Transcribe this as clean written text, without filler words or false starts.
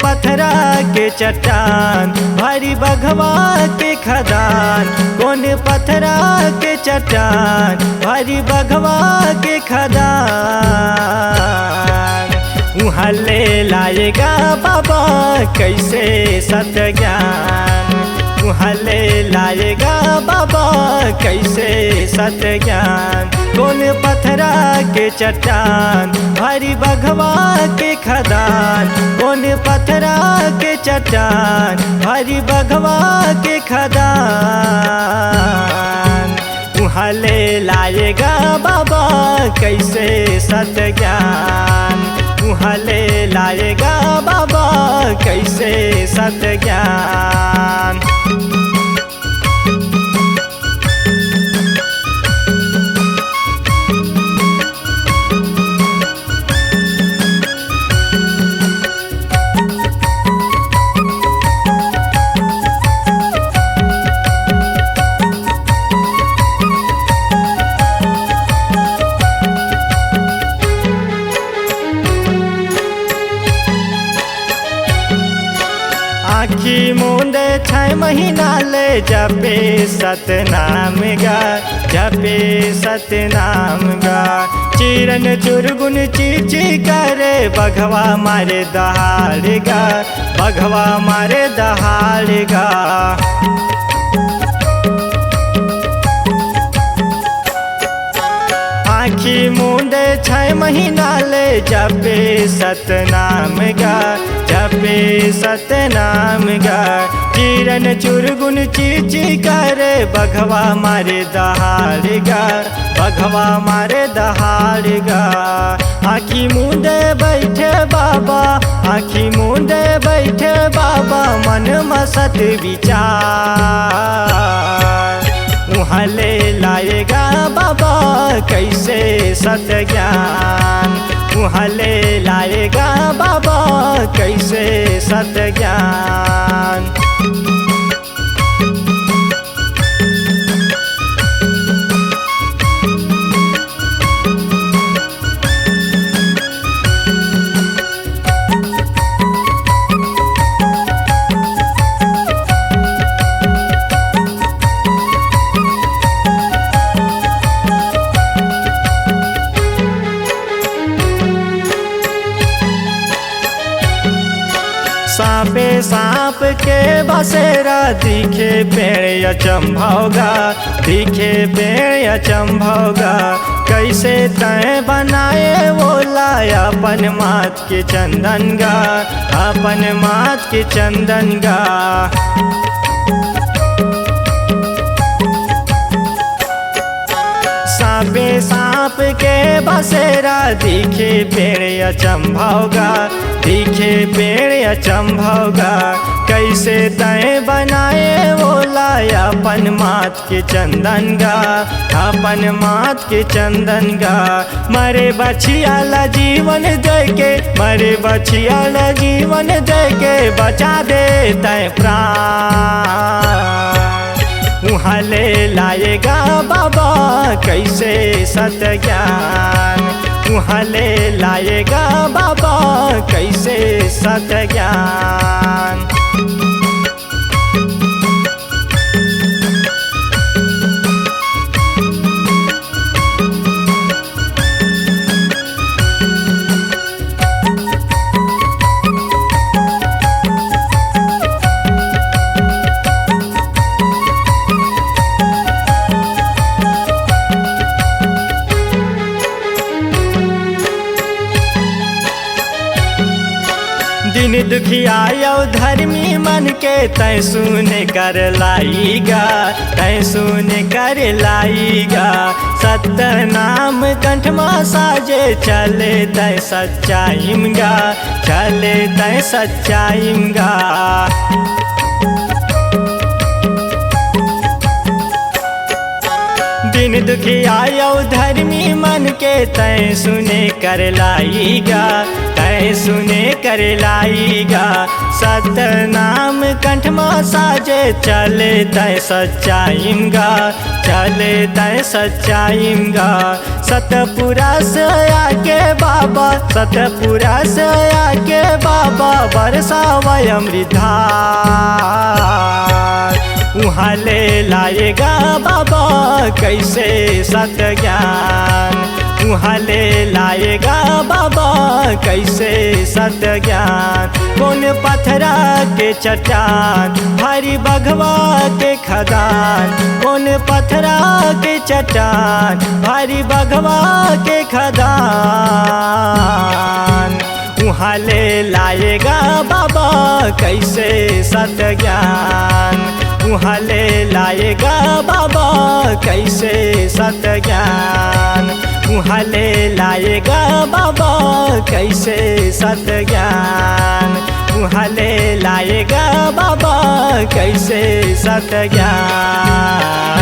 पत्थरा के चट्टान भारी बघवा के खदान। कौन पत्थरा के चट्टान भारी बघवा के खदान। वहाँ ले लाएगा बाबा कैसे सत्य ज्ञान। वहाँ ले लाएगा बाबा कैसे सत्य ज्ञान। कौन पत्थरा के चट्टान भारी बघवा के खदान। कौन पत्थरा के चट्टान भारी बघवा के खदान। वहाँ ले लाएगा बाबा कैसे सत्य ज्ञान। वहाँ ले लाएगा बाबा कैसे सत्य ज्ञान। आखी मूंदे 6 महीना ले जपे सतनाम गा। जपे सतनाम गा। चिरन चुरगुन चीची करे बघवा मारे दहाड़ गा। बघवा मारे दहाड़ गा। आखी मूंदे 6 महीना ले जपे सतनाम गा। जपे सतनाम गा। चिरन चुरगुन चीची करे बघवा मारे दहाड़ गा। बघवा मारे दहाड़ गा। आखी मूंदे बैठे बाबा। आखी मूंदे बैठे बाबा मन मसत विचार। वहाँ ले लाएगा बाबा कैसे सत्य ज्ञान। वहाँ ले लाएगा बाबा कैसे सत्य ज्ञान। सांपे सांप के बसेरा दिखे पेड़ अचंभोगा। दिखे पेड़ अचंभोगा। कैसे तय बनाए वो लाया अपन मात के चंदन गा। अपन मात के चंदन गा। सांपे सांप के बसेरा दिखे पेड़ अचंभोगा। दिखे पेड़ अचंभोगा। कैसे तय बनाए वो लाया अपन मात के चंदन गा। अपन मात के चंदन गा। मरे बछियाला जीवन देके। मरे बछियाला जीवन देके बचा दे तय प्राण। वहाँ ले लाएगा बाबा कैसे सत्य ज्ञान। वहाँ ले लाएगा बाबा कैसे सत्य ज्ञान। दिन दुखिया धर्मी मन के तय सुन कर लाईगा। तय सुन कर लाईगा। सत्य नाम कंठ में साजे चले तय सच्चाईम गा। चले तय सच्चाईम गा। दिन दुखिया धर्मी मन के तय सुने कर लाईगा। तय सुने कर लाईगा। सत्य नाम कंठ में साजे चले तय सच्चाईंगा चले तय सच्चाईंगा सतपुरा से आके बाबा सतपुरा से आके बाबा बरसावय अमृतधार उहाँ ले लाएगा बाबा कैसे सत ज्ञान उहाँ ले लाएगा बाबा कैसे सत ज्ञान कौन पथरा के चट्टान भारी बघवा के खदान कौन पथरा के चट्टान भारी बघवा के खदान उहाँ ले लाएगा बाबा कैसे सत ज्ञान उहाँ ले लाएगा बाबा कैसे सत ज्ञान उहाँ ले लाएगा बाबा कैसे सत ज्ञान उहाँ ले लाएगा बाबा कैसे सत ज्ञान।